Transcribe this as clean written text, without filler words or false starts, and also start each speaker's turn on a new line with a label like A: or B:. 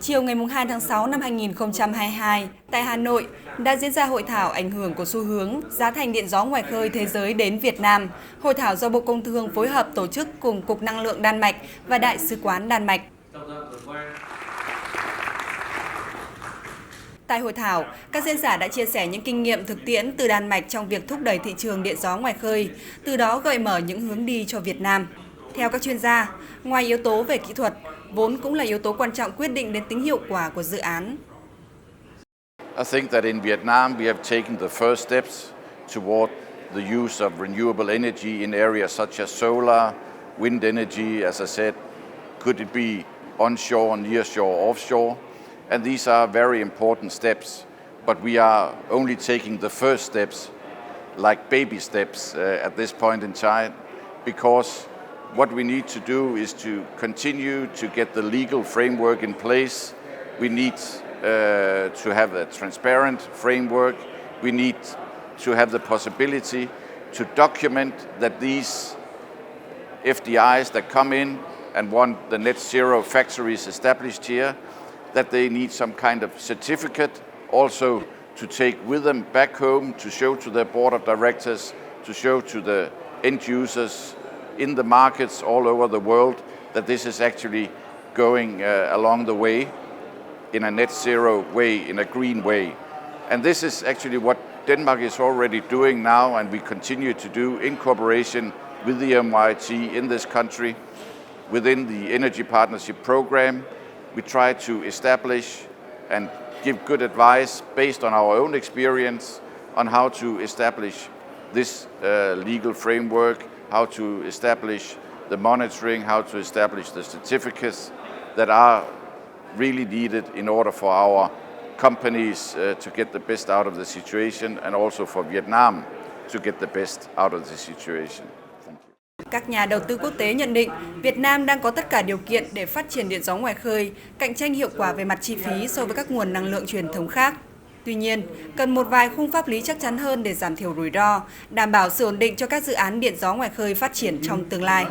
A: Chiều ngày 2 tháng 6 năm 2022, tại Hà Nội đã diễn ra hội thảo ảnh hưởng của xu hướng giá thành điện gió ngoài khơi thế giới đến Việt Nam. Hội thảo do Bộ Công Thương phối hợp tổ chức cùng Cục Năng lượng Đan Mạch và Đại sứ quán Đan Mạch. Tại hội thảo, các diễn giả đã chia sẻ những kinh nghiệm thực tiễn từ Đan Mạch trong việc thúc đẩy thị trường điện gió ngoài khơi, từ đó gợi mở những hướng đi cho Việt Nam. Theo các chuyên gia, ngoài yếu tố về kỹ thuật, vốn cũng là yếu tố quan trọng quyết định đến tính hiệu quả của dự án.
B: I think that in Vietnam we have taken the first steps toward the use of renewable energy in areas such as solar, wind energy, as I said, could it be onshore, nearshore, offshore? And these are very important steps, but we are only taking the first steps, like baby steps at this point in time, because what we need to do is to continue to get the legal framework in place. We need to have a transparent framework. We need to have the possibility to document that these FDIs that come in and want the net zero factories established here, that they need some kind of certificate also to take with them back home to show to their board of directors, to show to the end users in the markets all over the world that this is actually going along the way in a net zero way, in a green way. And this is actually what Denmark is already doing now, and we continue to do in cooperation with the MIT in this country. Within the Energy Partnership Program, we try to establish and give good advice based on our own experience on how to establish this legal framework, how to establish the monitoring, how to establish the certificates that are really needed in order for our companies to get the best out of the situation, and also for Vietnam to get the best out of the situation.
A: Các nhà đầu tư quốc tế nhận định Việt Nam đang có tất cả điều kiện để phát triển điện gió ngoài khơi, cạnh tranh hiệu quả về mặt chi phí so với các nguồn năng lượng truyền thống khác. Tuy nhiên, cần một vài khung pháp lý chắc chắn hơn để giảm thiểu rủi ro, đảm bảo sự ổn định cho các dự án điện gió ngoài khơi phát triển trong tương lai.